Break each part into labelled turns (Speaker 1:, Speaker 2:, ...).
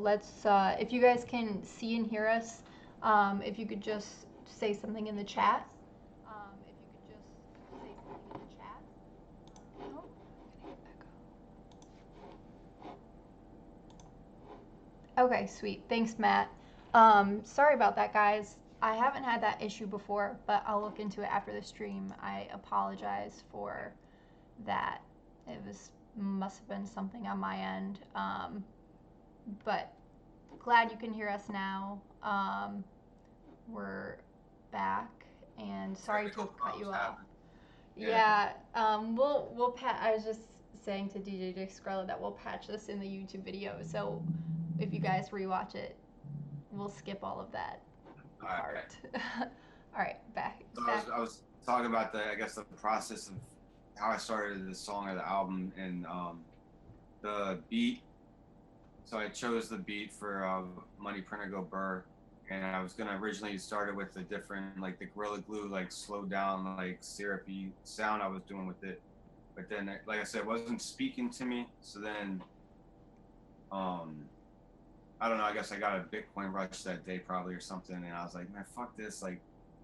Speaker 1: let's, if you guys can see and hear us, if you could just say something in the chat. If you could just say something in the chat. Oh, I'm gonna get echo. Okay, sweet. Thanks, Matt. Sorry about that, guys. I haven't had that issue before, but I'll look into it after the stream. I apologize for that. It must have been something on my end. But glad you can hear us now. We're back, and sorry to have cut you off. Yeah. We'll I was just saying to DJ Scrilla that we'll patch this in the YouTube video, so if you guys rewatch it, we'll skip all of that part. All right, back.
Speaker 2: So I was talking about I guess the process of how I started the song or the album, and the beat. So I chose the beat for Money Printer Go Burr, and I was gonna originally start it with a different, like the Gorilla Glue, like slowed down, like syrupy sound I was doing with it. But then, like I said, it wasn't speaking to me. So then, I don't know, I guess I got a Bitcoin rush that day probably or something, and I was like, man, fuck this. Like,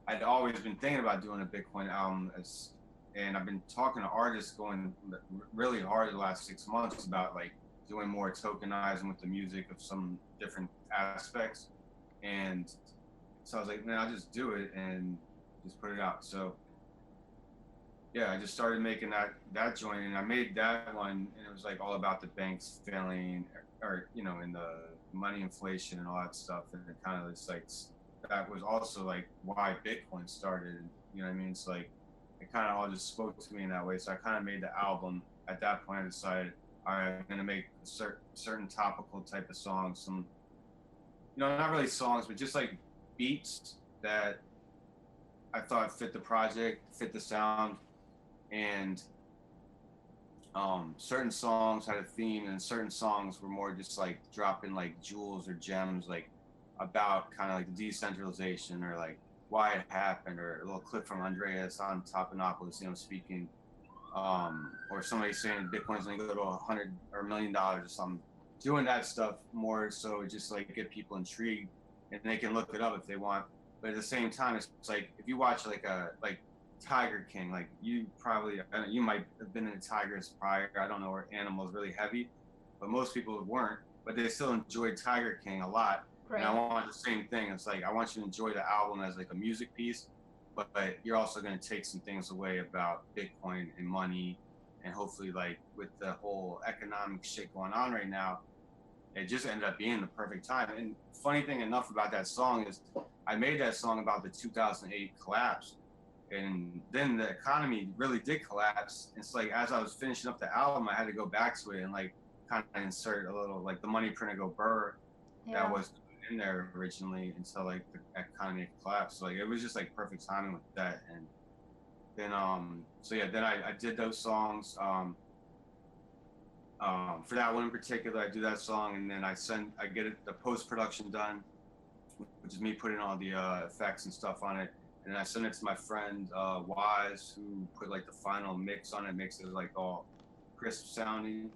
Speaker 2: I'd always been thinking about doing a Bitcoin album, and I've been talking to artists going really hard the last 6 months about like doing more tokenizing with the music of some different aspects. And so I was like, man, I'll just do it and just put it out. So yeah, I just started making that joint, and I made that one, and it was like all about the banks failing, or you know, and the money inflation and all that stuff, and it kind of just like that was also like why Bitcoin started. You know what I mean? It's like it kind of all just spoke to me in that way. So I kind of made the album. At that point, I decided, all right, I'm gonna make certain topical type of songs, some, you know, not really songs, but just like beats that I thought fit the project, fit the sound, and certain songs had a theme, and certain songs were more just like dropping like jewels or gems, like about kind of like the decentralization, or like why it happened, or a little clip from Andreas on Topinopoulos, you know, speaking, or somebody saying Bitcoin's gonna go to $100 or $1 million or something. Doing that stuff more so just like get people intrigued, and they can look it up if they want. But at the same time, it's like if you watch like Tiger King, like you probably, you might have been into tigers prior. I don't know, where animals really heavy, but most people weren't. But they still enjoyed Tiger King a lot. Right. And I want the same thing. It's like I want you to enjoy the album as like a music piece, but you're also going to take some things away about Bitcoin and money, and hopefully, like with the whole economic shit going on right now, it just ended up being the perfect time. And funny thing enough about that song is, I made that song about the 2008 collapse. And then the economy really did collapse. It's like as I was finishing up the album, I had to go back to it and like kind of insert a little like the Money Printer Go Burr that was in there originally until like the economy collapsed. So like it was just like perfect timing with that. And then so yeah, then I did those songs. For that one in particular, I do that song, and then I get the post production done, which is me putting all the effects and stuff on it. And I sent it to my friend Wise, who put like the final mix on it, makes it like all crisp sounding.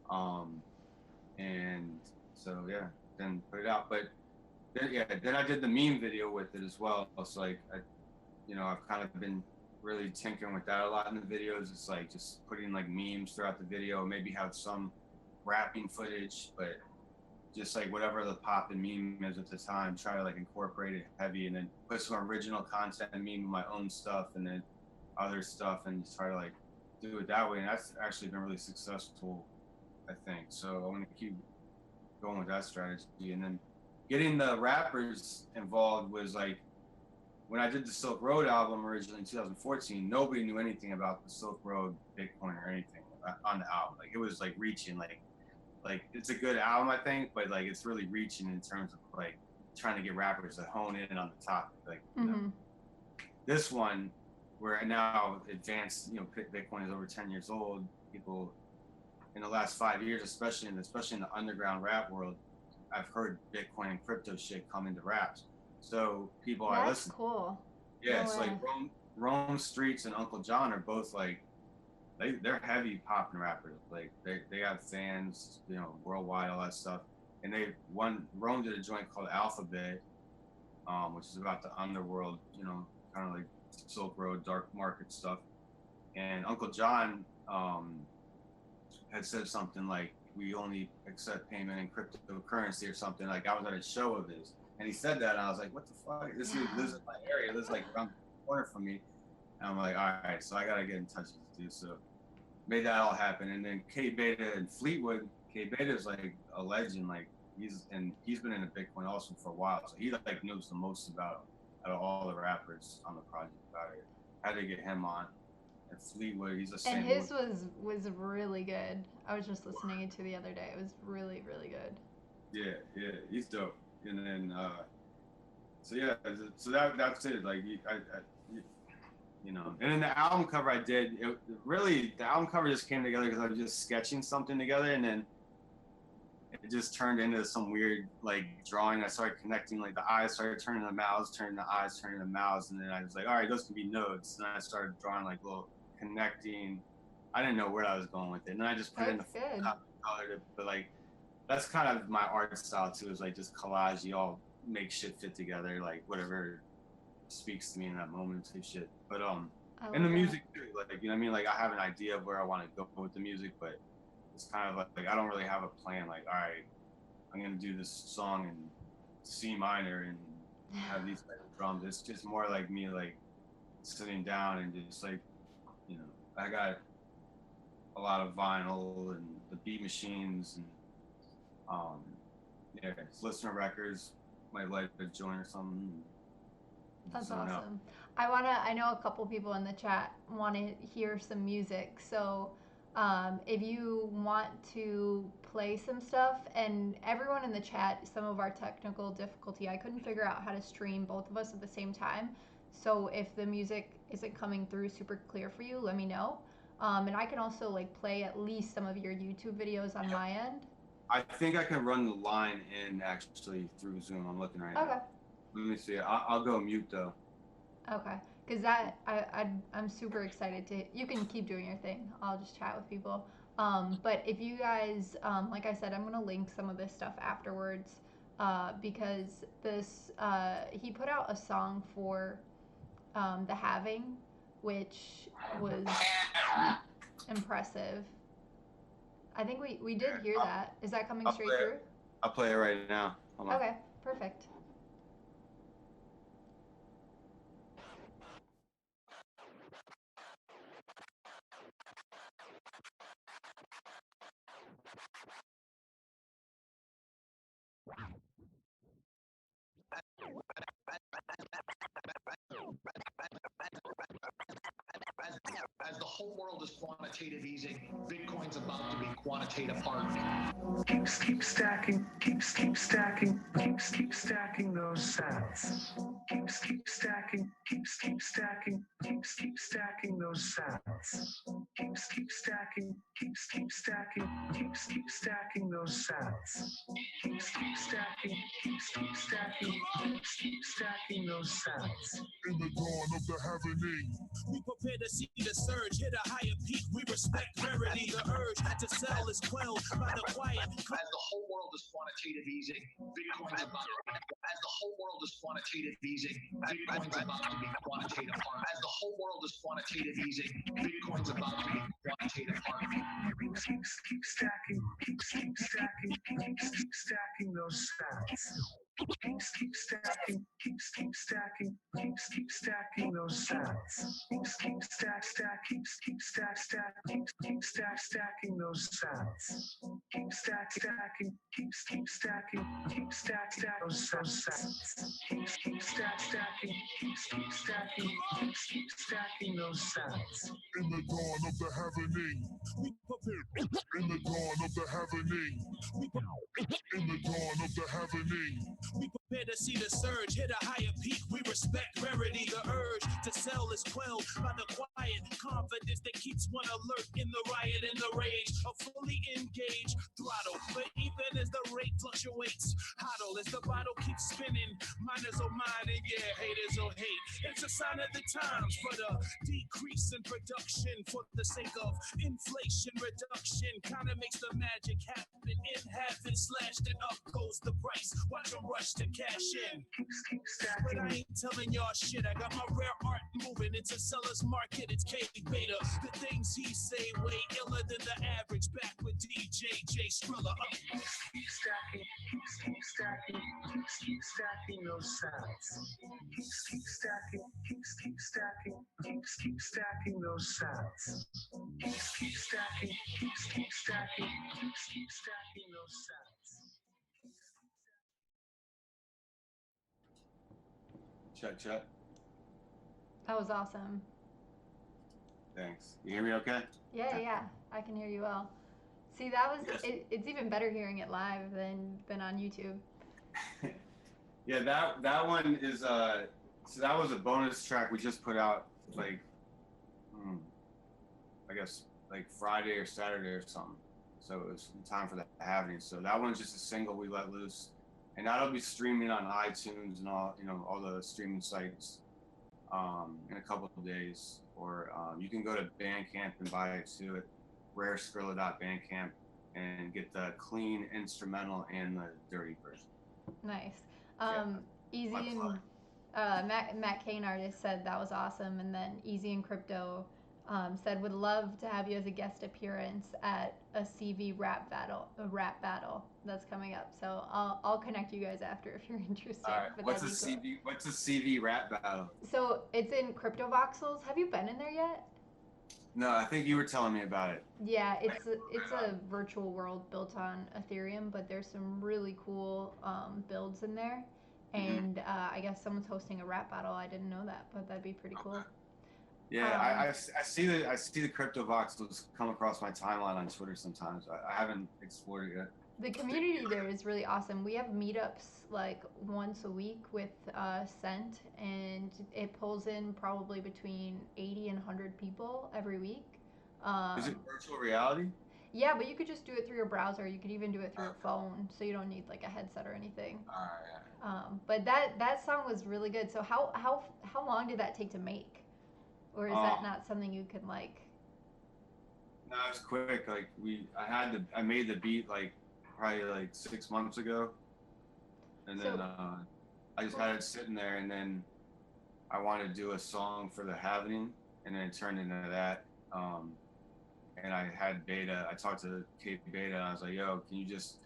Speaker 2: And so yeah, then put it out. But then I did the meme video with it as well. So like I've kind of been really tinkering with that a lot in the videos. It's like just putting like memes throughout the video, maybe have some rapping footage, but just like whatever the pop and meme is at the time, try to like incorporate it heavy, and then put some original content and meme my own stuff, and then other stuff, and just try to like do it that way. And that's actually been really successful, I think. So I want to keep going with that strategy. And then getting the rappers involved was like, when I did the Silk Road album originally in 2014, nobody knew anything about the Silk Road Bitcoin or anything on the album. Like it was like reaching like it's a good album, I think, but like it's really reaching in terms of like trying to get rappers to hone in on the topic. Like this one, where now advanced, Bitcoin is over 10 years old. People in the last 5 years, especially in the underground rap world, I've heard Bitcoin and crypto shit come into raps. So people are listening.
Speaker 1: That's cool.
Speaker 2: Yeah, it's like Rome Streets and Uncle John are both like, they're heavy popping rappers. Like they have fans, worldwide, all that stuff. and Rome did a joint called Alphabet, which is about the underworld, you know, kind of like Silk Road, dark market stuff. And Uncle John had said something like, "We only accept payment in cryptocurrency" or something. Like I was at a show of his, and he said that, and I was like, "What the fuck? This dude lives in my area. Lives like around the corner from me." And I'm like, "All right, so I gotta get in touch with this dude." So made that all happen. And then K Beta and Fleetwood. K Beta is like a legend. Like he's been into Bitcoin also for a while, so he like knows the most about out of all the rappers on the project about it. Had to get him on. And Fleetwood, he's a St.
Speaker 1: And his
Speaker 2: Louis.
Speaker 1: was really good. I was just listening to the other day. It was really good.
Speaker 2: Yeah, he's dope. And then so yeah, so that's it. Like you know, and then the album cover I did, really the album cover just came together because I was just sketching something together, and then it just turned into some weird like drawing. I started connecting, like the eyes started turning to mouths, turning to eyes, turning to mouths, and then I was like, all right, those can be nodes. And I started drawing like little connecting. I didn't know where I was going with it, and then I just put it in the color. But like that's kind of my art style too. Is like just collage. You all make shit fit together, like whatever speaks to me in that moment type shit. But and the music too, like you know what I mean. Like I have an idea of where I want to go with the music, but it's kind of like I don't really have a plan. Like all right, I'm gonna do this song in C minor and have these type of drums. It's just more like me like sitting down and just like, you know, I got a lot of vinyl and the beat machines and yeah, listener records, might light a joint or something.
Speaker 1: That's awesome. I know a couple people in the chat want to hear some music. So if you want to play some stuff, and everyone in the chat, some of our technical difficulty, I couldn't figure out how to stream both of us at the same time. So if the music isn't coming through super clear for you, let me know. And I can also like play at least some of your YouTube videos on my end.
Speaker 2: I think I can run the line in actually through Zoom. I'm looking right now. Let me see. I'll go mute though.
Speaker 1: Okay, because that I'm super excited to. You can keep doing your thing. I'll just chat with people. But if you guys, like I said, I'm gonna link some of this stuff afterwards, because this he put out a song for the Having, which was impressive. I think we did hear that. Is that coming straight through?
Speaker 2: I'll play it right now.
Speaker 1: Okay, perfect.
Speaker 3: As the whole world is quantitative easing, Bitcoin's about to be quantitative hardening. Keep stacking, keep stacking, keep stacking those sats. Keep stacking, keep stacking, keep stacking those sats. Keep stacking, keep stacking, keep stacking those sats. Keep stacking, keep stacking, keep stacking those sats.
Speaker 4: In the dawn of the happening, we prepare to see the surge hit a higher peak. We respect rarity. The urge to sell is quelled by the quiet.
Speaker 3: As the whole world is quantitative easing, Bitcoin's about to be. As the whole world is quantitative easing, Bitcoin's about to be quantitative hardening. As the whole world is quantitative easing, Bitcoin's about to be quantitative hardening. Keep stacking, keep stacking, keep stacking those sats. Keep stacking, keep stacking, keep stacking those sats. Keep stacking those sats. Keep stacking, keep stacking, keep stacking those sats. Keep stacking, keep stacking, keep stacking those sats.
Speaker 4: In the dawn of the happening, we prepare. In the dawn of the happening, in the dawn of the happening, we prepare to see the surge hit a higher peak. We respect rarity. The urge to sell is quelled by the quiet. quiet confidence that keeps one alert in the riot and the rage. A fully engaged throttle, but even as the rate fluctuates, hodl as the bottle keeps spinning. Miners will mine and yeah, haters will hate. It's a sign of the times, but a decrease in production for the sake of inflation reduction kind of makes the magic happen. In half and slashed and up goes the price. Watch them rush to cash in.
Speaker 3: Keep
Speaker 4: But I
Speaker 3: stacking.
Speaker 4: ain't telling y'all shit. I got my rare art moving. It's a seller's market. It's K Beta. The things he say way iller than the average. Back with DJ J Scrilla.
Speaker 3: Keep stacking. Keep stacking. Keep stacking those sounds. Keep stacking. Keep stacking. Keep stacking those sounds. Keep stacking. Keep stacking. Keep stacking those sounds.
Speaker 2: Check.
Speaker 1: That was awesome.
Speaker 2: Thanks. You hear me okay?
Speaker 1: Yeah, I can hear you well. See, that was it's even better hearing it live than on YouTube.
Speaker 2: Yeah, that one is so that was a bonus track we just put out like I guess like Friday or Saturday or something. So it was in time for the happening. So that one's just a single we let loose, and that'll be streaming on iTunes and all all the streaming sites in a couple of days. Or you can go to Bandcamp and buy it too at rarescrilla.bandcamp and get the clean instrumental and the dirty version.
Speaker 1: Nice.
Speaker 2: Yeah,
Speaker 1: Easy and Matt Kane artist said that was awesome, and then Easy and Crypto said would love to have you as a guest appearance at a CV rap battle that's coming up. So I'll connect you guys after if you're interested.
Speaker 2: All right.
Speaker 1: But
Speaker 2: What's a
Speaker 1: that'd be
Speaker 2: CV? What's a CV rap battle?
Speaker 1: cool. So it's in Crypto Voxels. Have you been in there yet?
Speaker 2: No, I think you were telling me about it.
Speaker 1: Yeah, it's a virtual world built on Ethereum, but there's some really cool builds in there. And I guess someone's hosting a rap battle. I didn't know that, but that'd be pretty cool.
Speaker 2: Yeah, I see the crypto voxels come across my timeline on Twitter sometimes. I haven't explored it yet.
Speaker 1: The community there is really awesome. We have meetups like once a week with Scent, and it pulls in probably between 80 and 100 people every week.
Speaker 2: Is it virtual reality?
Speaker 1: Yeah, but you could just do it through your browser. You could even do it through your phone, so you don't need like a headset or anything. But that song was really good. So how long did that take to make, or is that not something you can like?
Speaker 2: No, it was quick. Like I made the beat like probably like 6 months ago, and then I just had it sitting there, and then I wanted to do a song for the happening, and then it turned into that. And I had Beta. I talked to Kate Beta, and I was like, "Yo, can you just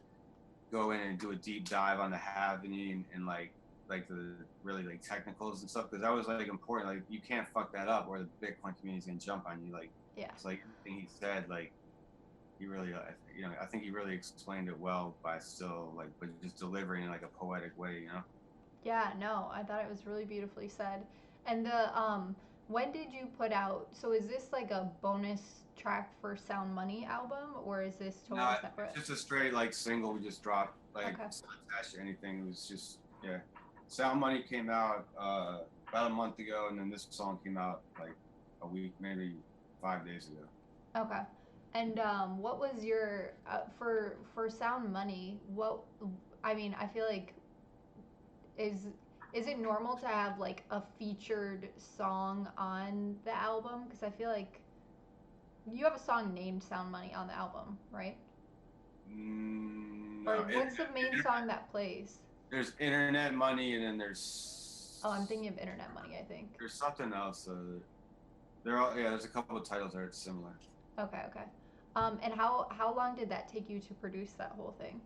Speaker 2: go in and do a deep dive on the happening and like the really like technicals and stuff?" Because that was like important. Like you can't fuck that up, or the Bitcoin community's gonna jump on you. Like it's like everything he said. Like he really, I think he really explained it well by still like, but just delivering in like a poetic way,
Speaker 1: Yeah, no, I thought it was really beautifully said. And when did you put out? So is this like a bonus track for Sound Money album, or is this totally separate?
Speaker 2: It's just a straight like single we just dropped, like it's not attached to anything. It was just Sound Money came out about a month ago, and then this song came out like a week, maybe 5 days ago.
Speaker 1: Okay. And what was your for Sound Money? I mean, I feel like is it normal to have like a featured song on the album? Because I feel like you have a song named Sound Money on the album, right?
Speaker 2: No.
Speaker 1: Or what's the main song that plays?
Speaker 2: There's Internet Money, and then there's.
Speaker 1: Oh, I'm thinking of Internet Money, I think.
Speaker 2: There's something else. There's a couple of titles that are similar.
Speaker 1: Okay. And how long did that take you to produce that whole thing?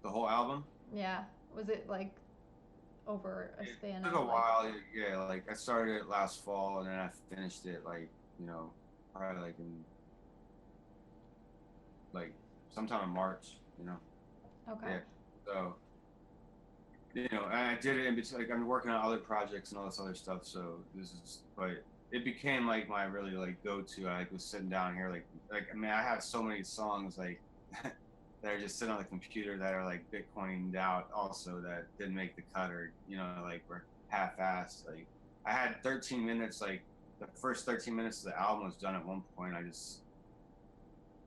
Speaker 2: The whole album?
Speaker 1: Yeah. Was it like over a span of?
Speaker 2: It took a while. Yeah, like I started it last fall, and then I finished it like probably like in like sometime in March.
Speaker 1: Okay.
Speaker 2: Yeah. So and I did it in between. Like I'm working on other projects and all this other stuff. So but it became like my really like go-to. I was sitting down here like I mean I have so many songs like that are just sitting on the computer that are like Bitcoined out also that didn't make the cut, or like were half-assed. Like I had 13 minutes like the first 13 minutes of the album was done at one point. I just,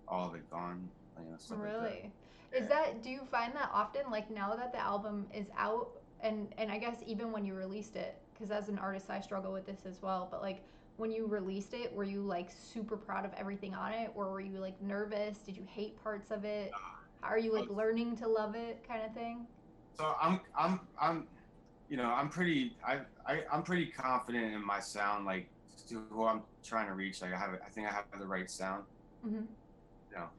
Speaker 2: all of it gone, you know, stuff like that.
Speaker 1: Really? Is that, do you find that often, like now that the album is out, and I guess even when you released it, because as an artist I struggle with this as well, but like when you released it, were you like super proud of everything on it, or were you like nervous? Did you hate parts of it? Are you like learning to love it kind of thing?
Speaker 2: So you know, I'm pretty confident in my sound, like to who I'm trying to reach. Like I think I have the right sound.
Speaker 1: Mm-hmm.
Speaker 2: You know,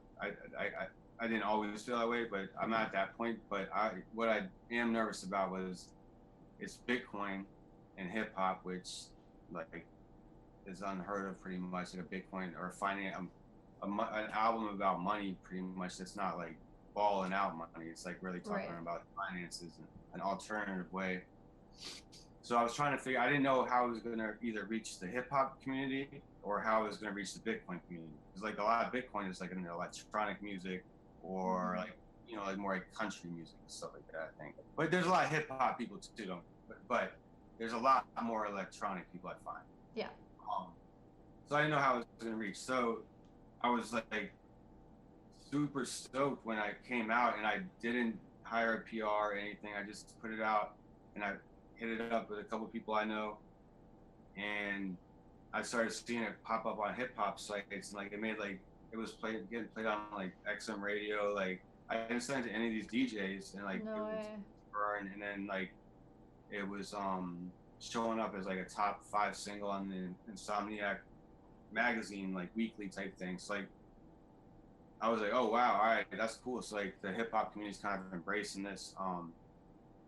Speaker 2: I didn't always feel that way, but I'm at that point. But what I am nervous about was it's Bitcoin and hip hop, which like is unheard of pretty much. Like a Bitcoin or finding an album about money, pretty much. That's not like balling out money. It's like really talking about finances and an alternative way. So I was trying to figure. I didn't know how I was going to either reach the hip hop community or how I was going to reach the Bitcoin community. Because like a lot of Bitcoin is like in electronic music or like, you know, like more like country music and stuff like that, I think. But there's a lot of hip hop people too, don't. But there's a lot more electronic people, I find.
Speaker 1: Yeah.
Speaker 2: So I didn't know how I was going to reach. So I was like super stoked when I came out, and I didn't hire a PR or anything. I just put it out, and I hit it up with a couple of people I know, and I started seeing it pop up on hip hop sites, and like it made like it was getting played on like XM radio. Like I didn't send it to any of these DJs, and like it was burn, and then like it was showing up as like a top 5 single on the Insomniac magazine, like weekly type things. So, like I was like, oh wow, all right, that's cool. So like the hip hop community's kind of embracing this.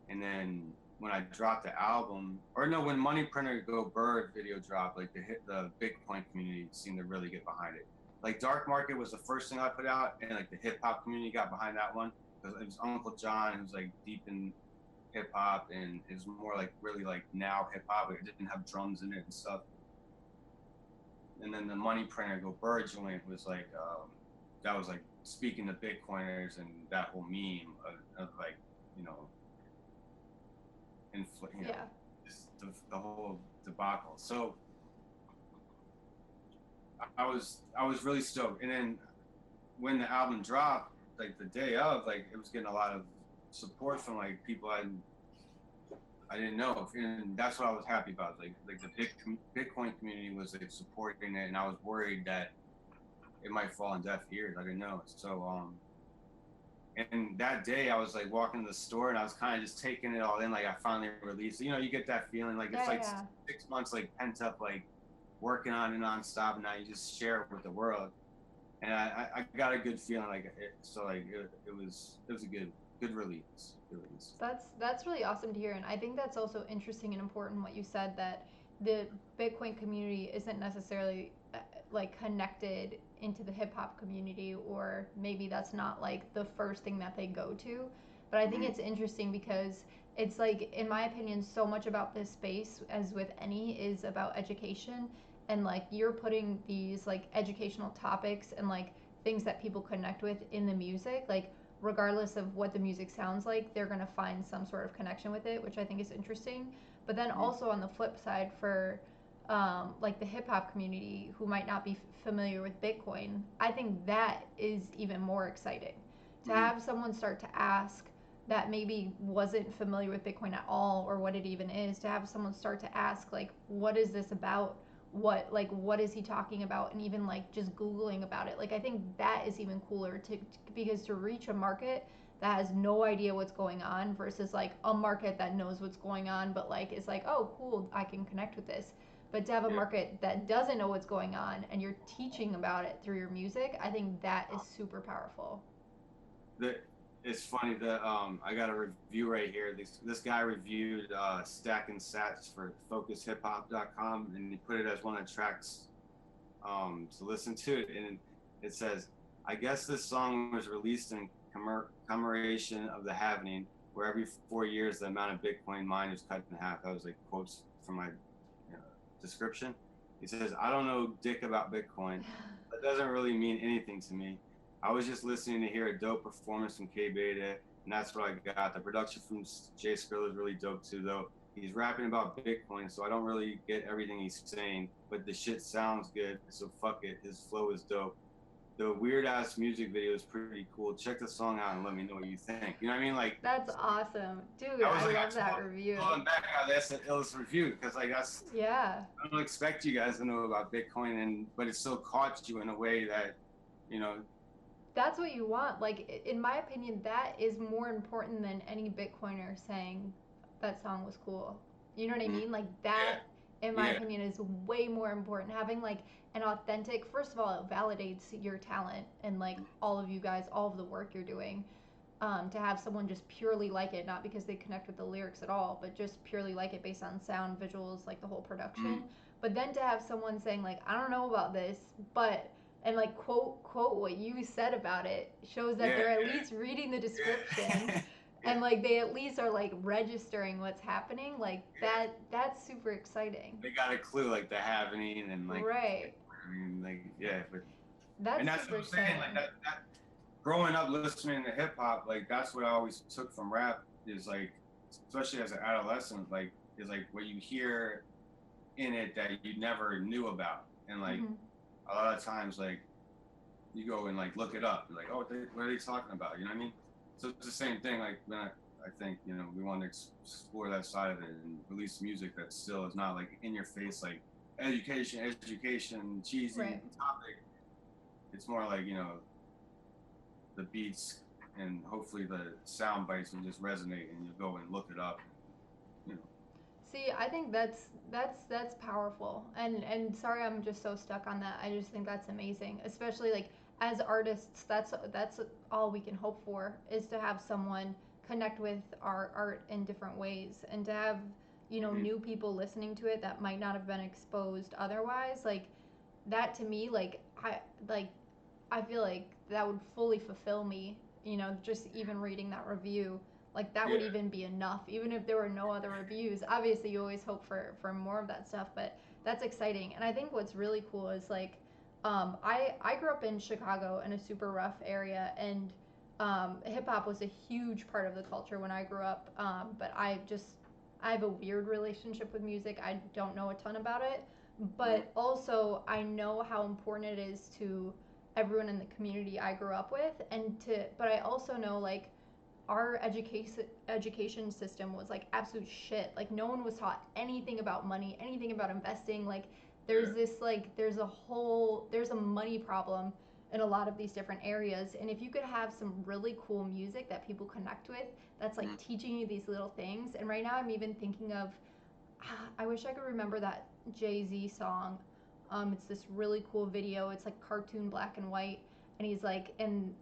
Speaker 2: And then when I dropped the album, or no, when Money Printer Go Bird video dropped, like the Bitcoin community seemed to really get behind it. Like Dark Market was the first thing I put out, and like the hip hop community got behind that one because it was Uncle John who's like deep in hip hop, and it was more like really like now hip hop. It didn't have drums in it and stuff. And then the Money Printer Go Bird joint was like that was like speaking to Bitcoiners and that whole meme of like, you know, the whole debacle. So I was really stoked. And then when the album dropped, like the day of, like it was getting a lot of support from like people I didn't know, and that's what I was happy about. Like the Bitcoin community was like supporting it, and I was worried that it might fall on deaf ears. I didn't know. So and that day I was like walking to the store, and I was kind of just taking it all in. Like I finally released. You know, you get that feeling like it's like 6 months like pent up, like working on it nonstop, and now you just share it with the world. And I got a good feeling like it. So like it was a good release.
Speaker 1: That's really awesome to hear, and I think that's also interesting and important what you said, that the Bitcoin community isn't necessarily like connected into the hip hop community, or maybe that's not like the first thing that they go to. But I think it's interesting because it's like, in my opinion, so much about this space, as with any, is about education, and like you're putting these like educational topics and like things that people connect with in the music, like regardless of what the music sounds like, they're going to find some sort of connection with it, which I think is interesting. But then also on the flip side, for like the hip hop community who might not be familiar with Bitcoin, I think that is even more exciting. To have someone start to ask that maybe wasn't familiar with Bitcoin at all, or what it even is, to have someone start to ask like, what is this about? What is he talking about? And even like just Googling about it. Like I think that is even cooler because to reach a market that has no idea what's going on versus like a market that knows what's going on, but like is like, oh cool, I can connect with this. But to have a market that doesn't know what's going on and you're teaching about it through your music, I think that is super powerful.
Speaker 2: It's funny that I got a review right here. This guy reviewed Stacking Sats for FocusHipHop.com, and he put it as one of the tracks to listen to. And it says, I guess this song was released in commemoration of the halvening, where every 4 years the amount of Bitcoin mined is cut in half. That was like quotes from my description. He says, I don't know dick about Bitcoin. That doesn't really mean anything to me. I was just listening to hear a dope performance from K Beta, and that's what I got. The production from J Scrilla is really dope too, though. he's rapping about Bitcoin, so I don't really get everything he's saying, but the shit sounds good, so fuck it. His flow is dope. The weird ass music video is pretty cool. Check the song out and let me know what you think. You know what I mean? Like,
Speaker 1: That's awesome, dude.
Speaker 2: I was
Speaker 1: I
Speaker 2: like,
Speaker 1: love that review.
Speaker 2: Going back, that's an illest review because like that's
Speaker 1: Yeah.
Speaker 2: I don't expect you guys to know about Bitcoin, but it still caught you in a way that, you know.
Speaker 1: That's what you want. Like, in my opinion, that is more important than any Bitcoiner saying that song was cool. You know what I mean? Like, that, in my opinion, is way more important. Having, like, an authentic, first of all, it validates your talent and, like, all of you guys, all of the work you're doing. To have someone just purely like it, not because they connect with the lyrics at all, but just purely like it based on sound, visuals, like the whole production. But then to have someone saying, like, I don't know about this, but and like quote what you said about it shows that they're at least reading the description and like they at least are like registering what's happening. Like that's super exciting.
Speaker 2: They got a clue, like the happening and like
Speaker 1: right.
Speaker 2: I mean, like but
Speaker 1: that's
Speaker 2: what I'm saying. Like that growing up listening to hip hop, like that's what I always took from rap is like, especially as an adolescent, like is like what you hear in it that you never knew about, and like. A lot of times, like, you go and, like, look it up. You're like, oh, what are they talking about? You know what I mean? So it's the same thing, like, when I think, you know, we want to explore that side of it and release music that still is not, like, in your face, like, education, cheesy topic. It's more like, you know, the beats and hopefully the sound bites will just resonate and you go and look it up. You know.
Speaker 1: See, I think that's powerful, and sorry, I'm just so stuck on that. I just think that's amazing, especially like as artists. That's all we can hope for is to have someone connect with our art in different ways, and to have new people listening to it that might not have been exposed otherwise. Like that to me, I feel like that would fully fulfill me. Just even reading that review. Like that would even be enough, even if there were no other reviews. Obviously, you always hope for more of that stuff, but that's exciting. And I think what's really cool is like, I grew up in Chicago in a super rough area, and hip hop was a huge part of the culture when I grew up. But I have a weird relationship with music. I don't know a ton about it, but also I know how important it is to everyone in the community I grew up with, but I also know like our education system was like absolute shit. Like no one was taught anything about money, anything about investing. Like there's this like there's a money problem in a lot of these different areas. And if you could have some really cool music that people connect with, that's like teaching you these little things. And right now I'm even thinking of I wish I could remember that Jay-Z song. It's this really cool video. It's like cartoon black and white, and he's like and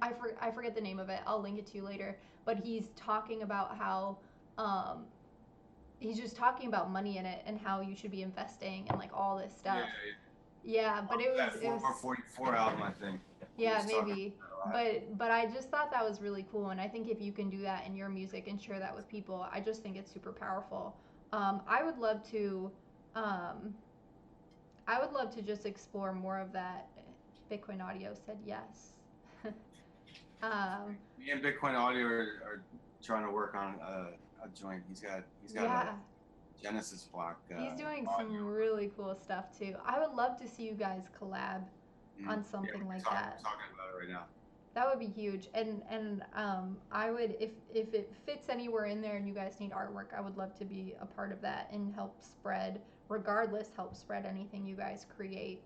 Speaker 1: I forget the name of it. I'll link it to you later. But he's talking about how he's just talking about money in it and how you should be investing and like all this stuff. Yeah, but it was
Speaker 2: 444 album, I think.
Speaker 1: Yeah, maybe. But I just thought that was really cool, and I think if you can do that in your music and share that with people, I just think it's super powerful. I would love to just explore more of that. Bitcoin Audio said yes.
Speaker 2: Me and Bitcoin Audio are trying to work on a joint. He's got a Genesis block.
Speaker 1: He's doing some really cool stuff too. I would love to see you guys collab on something like that.
Speaker 2: We're talking about it right now.
Speaker 1: That would be huge, and I would if it fits anywhere in there and you guys need artwork, I would love to be a part of that and help spread anything you guys create.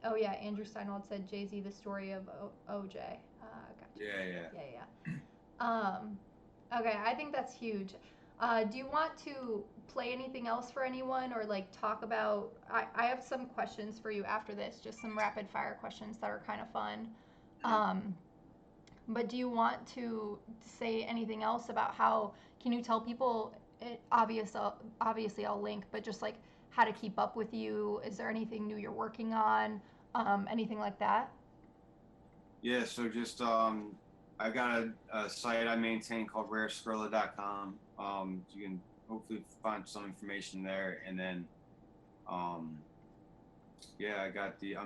Speaker 1: Oh yeah, Andrew Steinwald said Jay-Z, the story of OJ. Gotcha. Yeah. Okay, I think that's huge. Do you want to play anything else for anyone or like talk about? I have some questions for you after this, just some rapid fire questions that are kind of fun. But do you want to say anything else about how? Can you tell people? Obviously, I'll link, but just like how to keep up with you. Is there anything new you're working on? Anything like that?
Speaker 2: Yeah, so just I got a site I maintain called rarescrilla.com. You can hopefully find some information there, and then I'm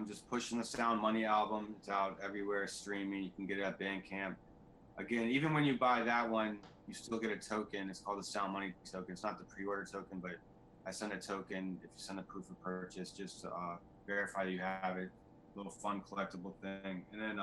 Speaker 2: just pushing the Sound Money album. It's out everywhere streaming. You can get it at Bandcamp. again, even when you buy that one, you still get a token. It's called the Sound Money token. It's not the pre-order token, but I send a token if you send a proof of purchase just to verify that you have it. Little fun collectible thing. And then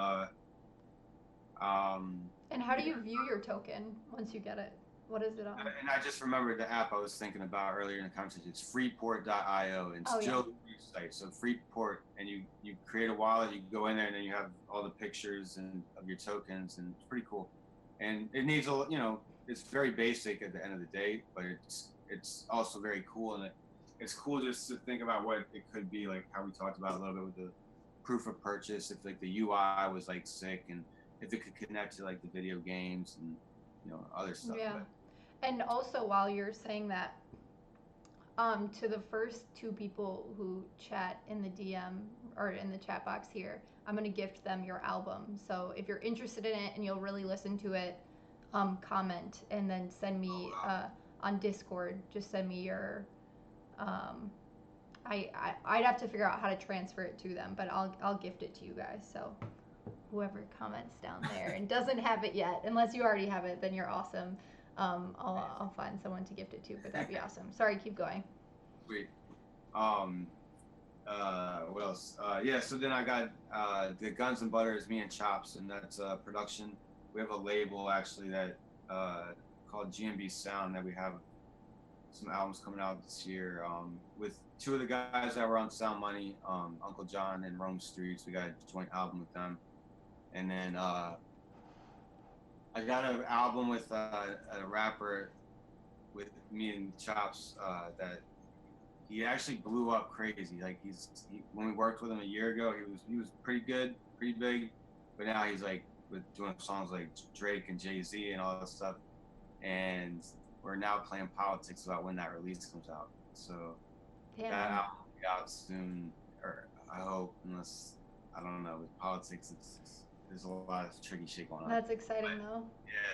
Speaker 1: and how do you view your token once you get it? What is it on?
Speaker 2: And I just remembered the app I was thinking about earlier in the conversation. It's freeport.io, and it's Josie site. So Freeport, and you create a wallet, you go in there, and then you have all the pictures and of your tokens, and it's pretty cool. And it needs a, it's very basic at the end of the day, but it's also very cool, and it's cool just to think about what it could be, like how we talked about a little bit with the proof of purchase, if like the UI was like sick, and if it could connect to like the video games and other stuff.
Speaker 1: Yeah. And also, while you're saying that, to the first 2 people who chat in the DM or in the chat box here, I'm going to gift them your album. So if you're interested in it and you'll really listen to it, comment and then send me on Discord. Just send me your. I'd have to figure out how to transfer it to them, but I'll gift it to you guys. So whoever comments down there and doesn't have it yet, unless you already have it, then you're awesome. I'll find someone to gift it to, but that'd be awesome. Sorry, keep going.
Speaker 2: Sweet. What else? Yeah, so then I got the Guns and Butter is me and Chops, and that's production. We have a label actually that called GMB Sound that we have some albums coming out this year with 2 of the guys that were on Sound Money, Uncle John and Rome Streets. We got a joint album with them. And then I got an album with a rapper with me and Chops that he actually blew up crazy. Like when we worked with him a year ago, he was pretty good, pretty big, but now he's like doing songs like Drake and Jay-Z and all that stuff. And we're now playing politics about when that release comes out. So that album will be out soon, or I hope, unless I don't know, with politics there's a lot of tricky shit going on.
Speaker 1: That's exciting though.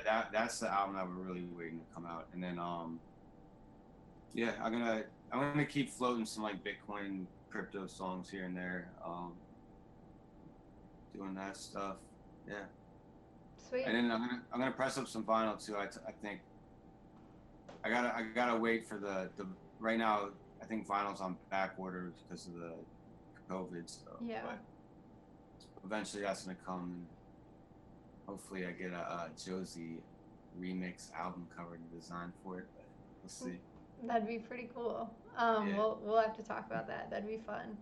Speaker 2: Yeah, that's the album that we're really waiting to come out. And then yeah, I'm gonna keep floating some like Bitcoin crypto songs here and there. Doing that stuff. Yeah.
Speaker 1: Sweet.
Speaker 2: And then I'm gonna press up some vinyl too. I think I gotta wait for the right now. I think vinyl's on back order because of the COVID stuff.
Speaker 1: Yeah.
Speaker 2: But eventually that's gonna come, and hopefully I get a Josie remix album cover design for it. But we'll see.
Speaker 1: That'd be pretty cool.
Speaker 2: Yeah.
Speaker 1: We'll have to talk about that. That'd be fun.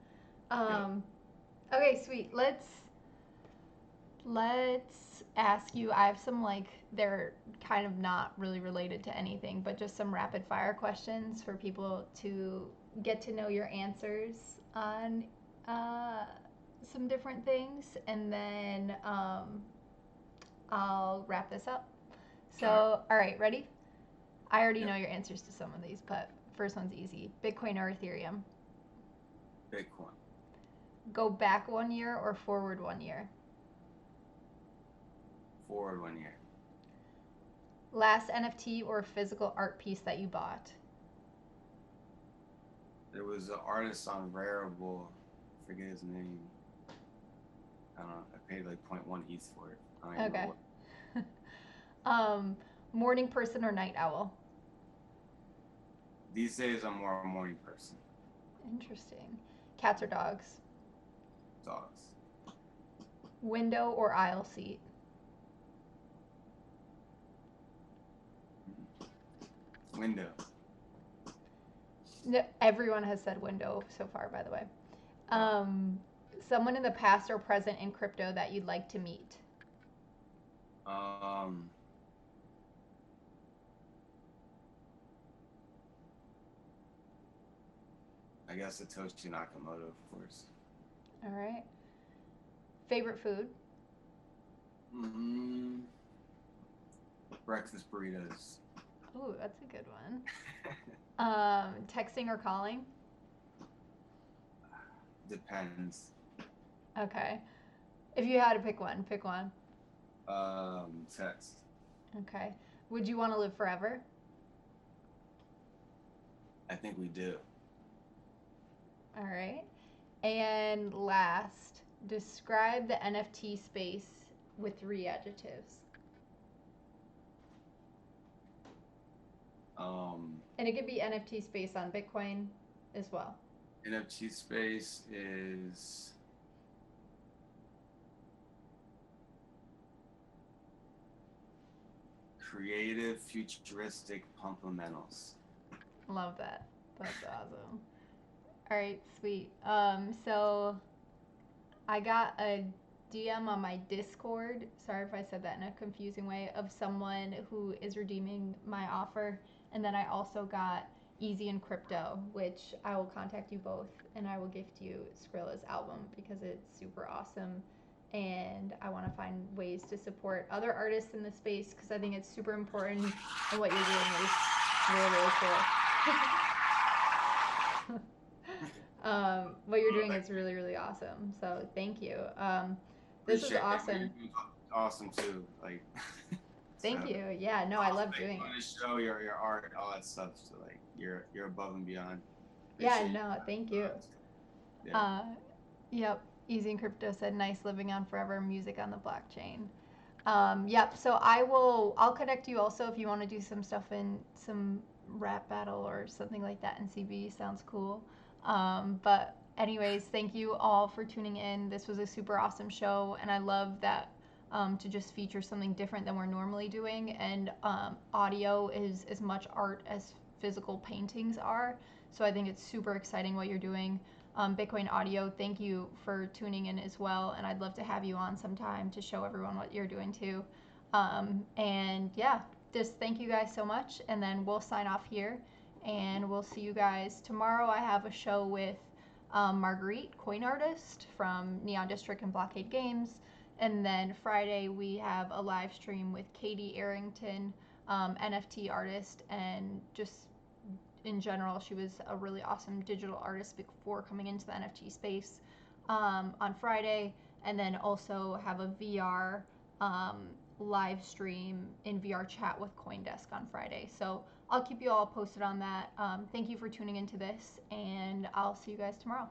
Speaker 1: Okay, sweet. Let's ask you. I have some they're kind of not really related to anything, but just some rapid fire questions for people to get to know your answers on some different things, and then I'll wrap this up. So, all right, ready? I already know your answers to some of these, but first one's easy. Bitcoin or Ethereum?
Speaker 2: Bitcoin.
Speaker 1: Go back 1 year or forward 1 year?
Speaker 2: Forward 1 year.
Speaker 1: Last NFT or physical art piece that you bought?
Speaker 2: There was an artist on Rarible, I forget his name. I don't know. I paid like 0.1 ETH for it. I don't even know what.
Speaker 1: Morning person or night owl?
Speaker 2: These days, I'm more a morning person.
Speaker 1: Interesting. Cats or dogs?
Speaker 2: Dogs.
Speaker 1: Window or aisle seat?
Speaker 2: Window.
Speaker 1: No, everyone has said window so far, by the way. Someone in the past or present in crypto that you'd like to meet?
Speaker 2: I guess Satoshi Nakamoto, of course.
Speaker 1: All right. Favorite food?
Speaker 2: Breakfast burritos.
Speaker 1: Ooh, that's a good one. Texting or calling?
Speaker 2: Depends.
Speaker 1: Okay. If you had to pick one, pick one.
Speaker 2: Text.
Speaker 1: Okay. Would you want to live forever?
Speaker 2: I think we do.
Speaker 1: All right. And last, describe the NFT space with 3 adjectives. And it could be NFT space on Bitcoin as well.
Speaker 2: NFT space is creative, futuristic pumpamentals.
Speaker 1: Love that. That's awesome. All right, sweet. So I got a DM on my Discord. Sorry if I said that in a confusing way. Of someone who is redeeming my offer, and then I also got Easy in Crypto, which I will contact you both, and I will gift you Skrilla's album because it's super awesome. And I want to find ways to support other artists in the space because I think it's super important, and what you're doing is really, really cool. What you're doing is really, really awesome. So thank you. This is awesome.
Speaker 2: Awesome too. Like,
Speaker 1: thank you. Yeah, no, I love doing it.
Speaker 2: To show your art, all that stuff. So like, you're above and beyond.
Speaker 1: Yeah, no, thank you. Yeah. Yep. Easy in Crypto said, "Nice living on forever, music on the blockchain." Yep. So I'll connect you also if you want to do some stuff in some rap battle or something like that in CB. Sounds cool. But anyways, thank you all for tuning in. This was a super awesome show, and I love that to just feature something different than we're normally doing. And audio is as much art as physical paintings are. So I think it's super exciting what you're doing. Bitcoin Audio, thank you for tuning in as well. And I'd love to have you on sometime to show everyone what you're doing too. And yeah, just thank you guys so much. And then we'll sign off here. And we'll see you guys tomorrow. I have a show with Marguerite, coin artist from Neon District and Blockade Games. And then Friday, we have a live stream with Katie Arrington, NFT artist, and just in general, she was a really awesome digital artist before coming into the NFT space on Friday. And then also have a VR live stream in VR chat with CoinDesk on Friday. So I'll keep you all posted on that. Thank you for tuning into this, and I'll see you guys tomorrow.